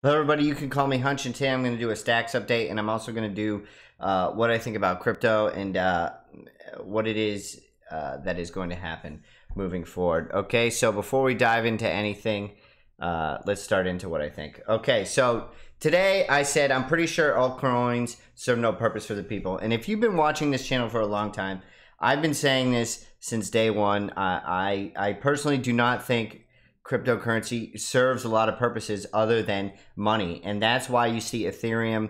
Hello everybody, you can call me Hunch, and today I'm going to do a stacks update, and I'm also going to do what I think about crypto and what it is that is going to happen moving forward. Okay, so before we dive into anything, let's start into what I think. Okay, so today I said I'm pretty sure altcoins serve no purpose for the people, and if you've been watching this channel for a long time, I've been saying this since day one. I personally do not think cryptocurrency serves a lot of purposes other than money, and that's why you see Ethereum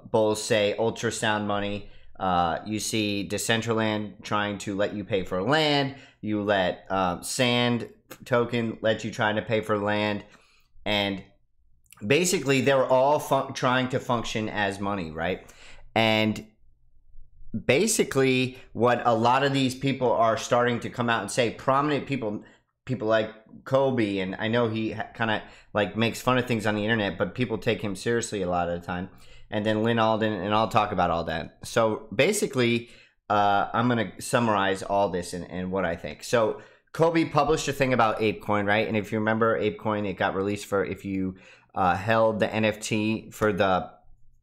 bulls say ultrasound money. You see Decentraland trying to let you pay for land. You let Sand token let you try to pay for land, and basically they're all trying to function as money, right? And basically what a lot of these people are starting to come out and say, prominent people like Kobe, and I know he kind of like makes fun of things on the internet, but people take him seriously a lot of the time. And then Lynn Alden, and I'll talk about all that. So basically, I'm going to summarize all this and what I think. So Kobe published a thing about ApeCoin, right? And if you remember ApeCoin, it got released for if you held the NFT for the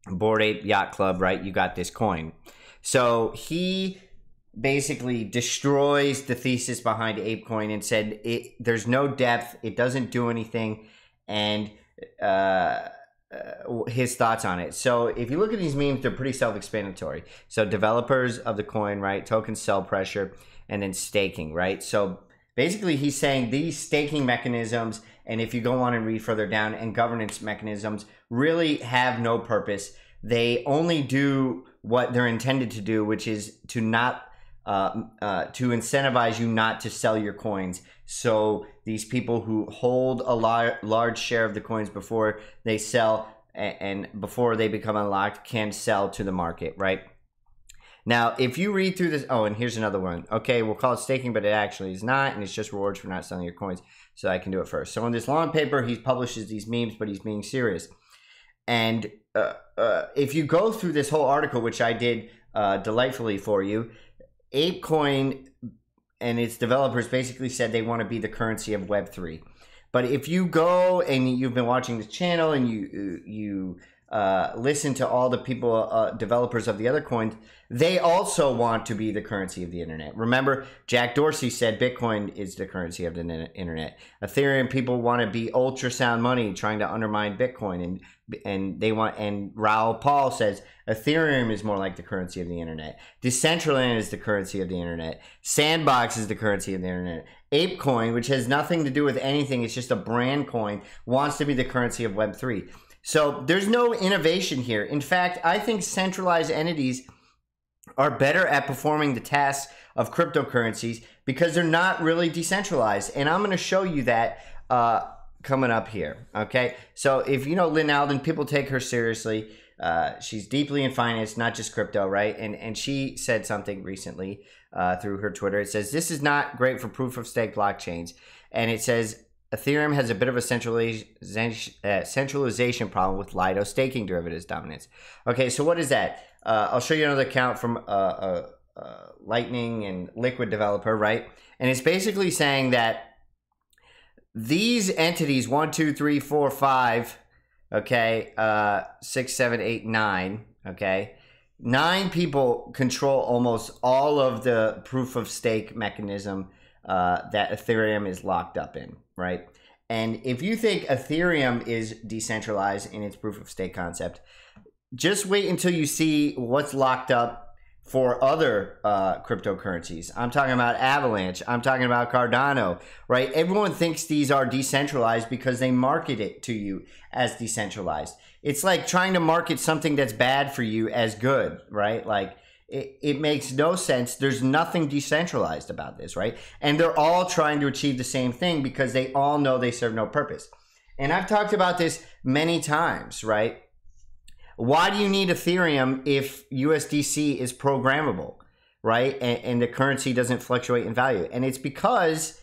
Bored Ape Yacht Club, right? You got this coin. So he basically destroys the thesis behind ApeCoin and said there's no depth, it doesn't do anything, and his thoughts on it. So if you look at these memes, they're pretty self-explanatory. So developers of the coin, right, token sell pressure, and then staking, right? So basically he's saying these staking mechanisms, and if you go on and read further down, and governance mechanisms really have no purpose. They only do what they're intended to do, which is to not to incentivize you not to sell your coins. So these people who hold a large share of the coins before they sell and before they become unlocked can sell to the market, right? Now, if you read through this, oh, and here's another one. Okay, we'll call it staking, but it actually is not, and it's just rewards for not selling your coins. So I can do it first. So in this long paper, he publishes these memes, but he's being serious. And if you go through this whole article, which I did delightfully for you, ApeCoin and its developers basically said they want to be the currency of Web3. But if you go and you've been watching this channel and you listen to all the people, developers of the other coins, they also want to be the currency of the internet. Remember, Jack Dorsey said Bitcoin is the currency of the internet. Ethereum people want to be ultrasound money, trying to undermine Bitcoin, and they want. And Raoul Pal says Ethereum is more like the currency of the internet. Decentraland is the currency of the internet. Sandbox is the currency of the internet. ApeCoin, which has nothing to do with anything, it's just a brand coin, wants to be the currency of Web3. So there's no innovation here. In fact, I think centralized entities are better at performing the tasks of cryptocurrencies because they're not really decentralized. And I'm going to show you that coming up here. Okay, so if you know Lynn Alden, people take her seriously. She's deeply in finance, not just crypto, right? And she said something recently through her Twitter. It says, this is not great for proof of stake blockchains. And it says, Ethereum has a bit of a centralization problem with Lido staking derivatives dominance. Okay, so what is that? I'll show you another account from Lightning and Liquid developer, right? And it's basically saying that these entities, 1, 2, 3, 4, 5, okay, 6, 7, 8, 9, okay, 9 people control almost all of the proof of stake mechanism that Ethereum is locked up in, right? And if you think Ethereum is decentralized in its proof of stake concept, just wait until you see what's locked up for other cryptocurrencies. I'm talking about Avalanche. I'm talking about Cardano, right? Everyone thinks these are decentralized because they market it to you as decentralized. It's like trying to market something that's bad for you as good, right? Like it makes no sense. There's nothing decentralized about this, right? And they're all trying to achieve the same thing because they all know they serve no purpose. And I've talked about this many times, right? Why do you need Ethereum if USDC is programmable, right? And the currency doesn't fluctuate in value. And it's because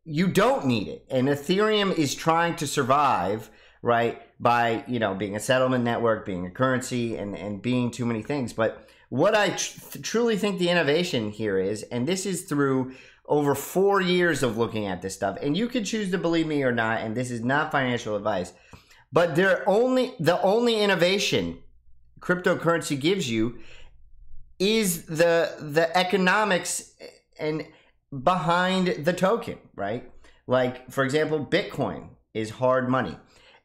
you don't need it. And Ethereum is trying to survive, right, by, you know, being a settlement network, being a currency, and being too many things. But what I truly think the innovation here is, and this is through over 4 years of looking at this stuff, and you can choose to believe me or not, and this is not financial advice, but the only innovation cryptocurrency gives you is the economics and behind the token, right? Like, for example, Bitcoin is hard money.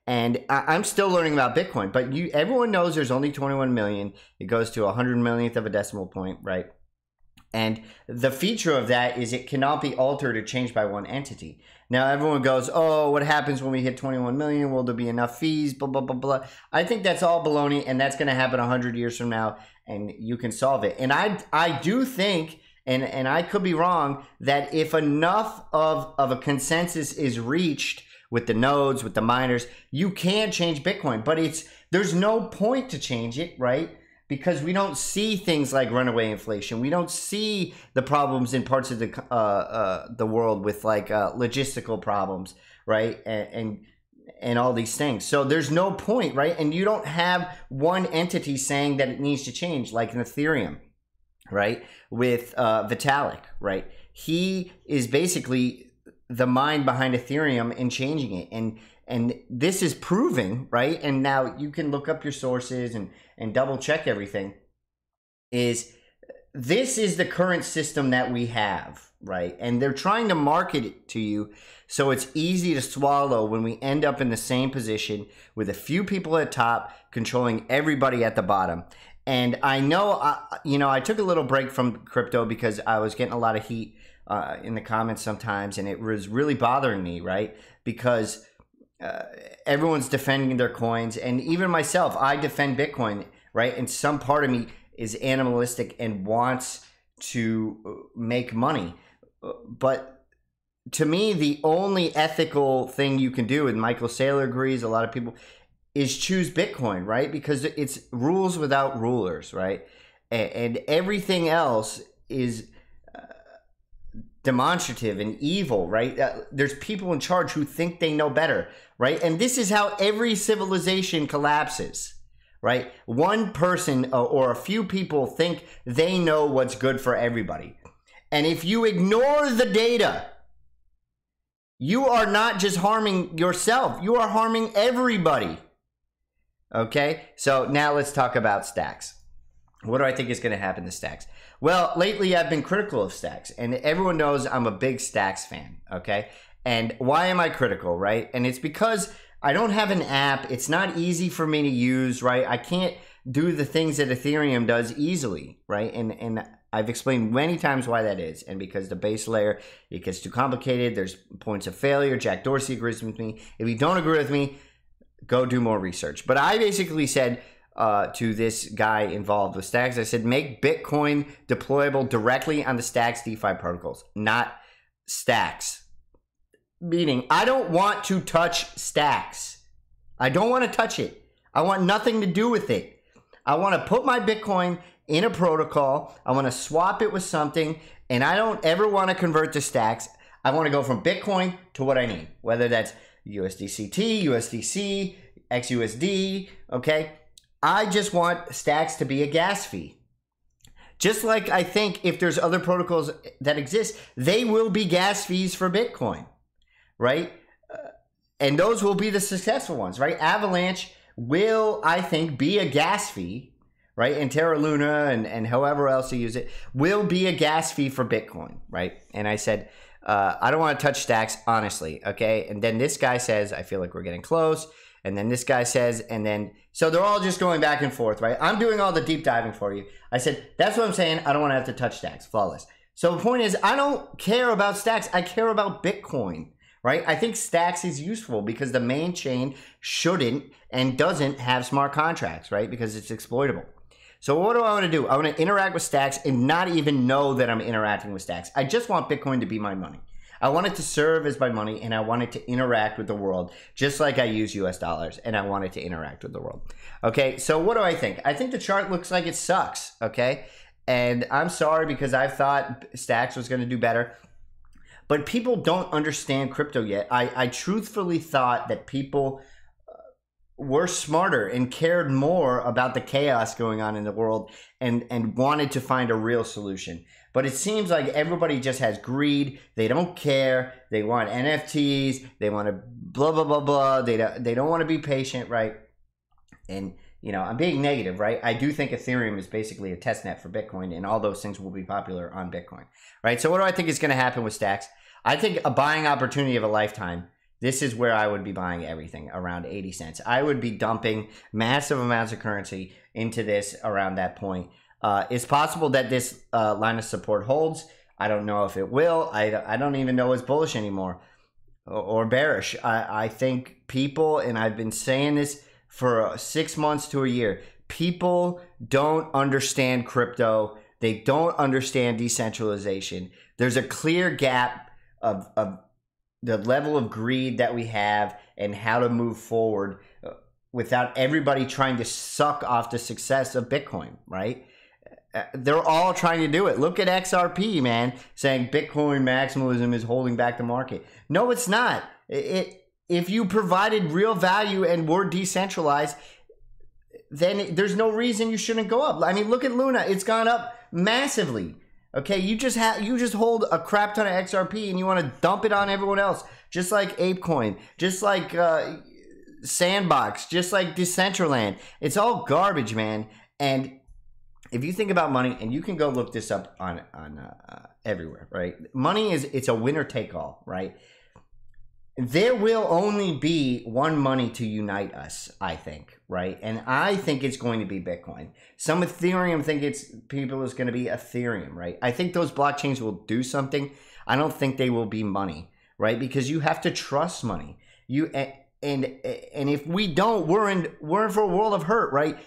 And I'm still learning about Bitcoin, but everyone knows there's only 21 million. It goes to 100 millionth of a decimal point, right? And the feature of that is it cannot be altered or changed by one entity. Now, everyone goes, oh, what happens when we hit 21 million? Will there be enough fees? Blah, blah, blah, blah. I think that's all baloney, and that's going to happen 100 years from now, and you can solve it. And I do think, and I could be wrong, that if enough of a consensus is reached with the nodes, with the miners, you can change Bitcoin, but there's no point to change it, right? Because we don't see things like runaway inflation. We don't see the problems in parts of the world with like logistical problems, right? And all these things. So there's no point, right? And you don't have one entity saying that it needs to change, like in Ethereum, right? With Vitalik, right? He is basically the mind behind Ethereum and changing it. And this is proving, right? And now you can look up your sources and double check everything. This is the current system that we have, right? And they're trying to market it to you so it's easy to swallow when we end up in the same position with a few people at top controlling everybody at the bottom. And I know, I took a little break from crypto because I was getting a lot of heat in the comments sometimes, and it was really bothering me, right? Because everyone's defending their coins, and even myself, I defend Bitcoin, right? And some part of me is animalistic and wants to make money. But to me, the only ethical thing you can do, and Michael Saylor agrees, a lot of people, is choose Bitcoin, right? Because it's rules without rulers, right? And everything else is demonstrative and evil, right? There's people in charge who think they know better, right? And this is how every civilization collapses, right? One person or a few people think they know what's good for everybody. And if you ignore the data, you are not just harming yourself, you are harming everybody. Okay, so now let's talk about stacks. What do I think is going to happen to stacks? Well, lately I've been critical of stacks, and everyone knows I'm a big stacks fan, okay? And why am I critical, right? And it's because I don't have an app. It's not easy for me to use, right? I can't do the things that Ethereum does easily, right? And I've explained many times why that is. And because the base layer, it gets too complicated. There's points of failure. Jack Dorsey agrees with me. If you don't agree with me, go do more research. But I basically said to this guy involved with stacks, I said, make Bitcoin deployable directly on the stacks DeFi protocols, not stacks. Meaning, I don't want to touch stacks. I don't want to touch it. I want nothing to do with it. I want to put my Bitcoin in a protocol. I want to swap it with something, and I don't ever want to convert to stacks. I want to go from Bitcoin to what I need, whether that's USDCT, USDC, XUSD, okay? I just want stacks to be a gas fee. Just like I think if there's other protocols that exist, they will be gas fees for Bitcoin, right? And those will be the successful ones, right? Avalanche will, I think, be a gas fee, right? And Terra Luna and however else you use it will be a gas fee for Bitcoin, right? And I said, I don't want to touch stacks, honestly, okay? And then this guy says, I feel like we're getting close. And then this guy says, and then, so they're all just going back and forth, right? I'm doing all the deep diving for you. I said, that's what I'm saying. I don't want to have to touch stacks, flawless. So the point is, I don't care about stacks. I care about Bitcoin, right? I think stacks is useful because the main chain shouldn't and doesn't have smart contracts, right? Because it's exploitable. So what do I want to do? I want to interact with stacks and not even know that I'm interacting with stacks. I just want Bitcoin to be my money. I want it to serve as my money, and I want it to interact with the world just like I use US dollars, and I want it to interact with the world. Okay, so what do I think? I think the chart looks like it sucks, okay? And I'm sorry because I thought stacks was going to do better. But people don't understand crypto yet. I truthfully thought that people were smarter and cared more about the chaos going on in the world and wanted to find a real solution. But it seems like everybody just has greed. They don't care. They want NFTs. They want to blah, blah, blah, blah. They don't want to be patient, right? And, you know, I'm being negative, right? I do think Ethereum is basically a test net for Bitcoin, and all those things will be popular on Bitcoin, right? So what do I think is going to happen with stacks? I think a buying opportunity of a lifetime. This is where I would be buying everything, around 80 cents. I would be dumping massive amounts of currency into this around that point. It's possible that this line of support holds. I don't know if it will. I don't even know it's bullish anymore or bearish. I think people, and I've been saying this for 6 months to a year, people don't understand crypto. They don't understand decentralization. There's a clear gap of the level of greed that we have and how to move forward without everybody trying to suck off the success of Bitcoin, right? They're all trying to do it. Look at XRP, man, saying Bitcoin maximalism is holding back the market. No, it's not. If you provided real value and were decentralized, then there's no reason you shouldn't go up. I mean, look at Luna. It's gone up massively. Okay, you just hold a crap ton of XRP and you want to dump it on everyone else, just like ApeCoin, just like Sandbox, just like Decentraland. It's all garbage, man. And if you think about money, and you can go look this up on everywhere, right? Money it's a winner take all, right? There will only be one money to unite us, I think, right? And I think it's going to be Bitcoin. Some Ethereum think it's going to be Ethereum, right? I think those blockchains will do something. I don't think they will be money, right? Because you have to trust money. And if we don't, we're in for a world of hurt, right?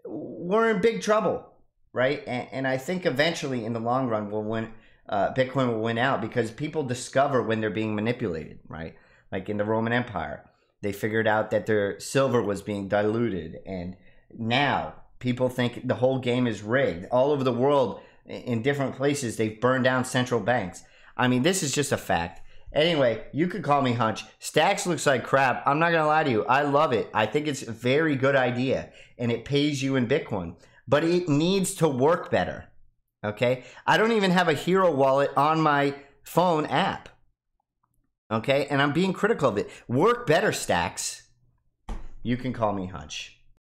We're in big trouble, right? And I think eventually, in the long run, we'll win. Bitcoin will win out because people discover when they're being manipulated, right? Like in the Roman Empire, they figured out that their silver was being diluted, and now people think the whole game is rigged. All over the world, in different places, they've burned down central banks. I mean, this is just a fact. Anyway, you could call me Hunch. Stacks looks like crap. I'm not going to lie to you. I love it. I think it's a very good idea, and it pays you in Bitcoin, but it needs to work better. Okay, I don't even have a Hero wallet on my phone app. Okay, and I'm being critical of it. Work better, Stacks. You can call me Hunch.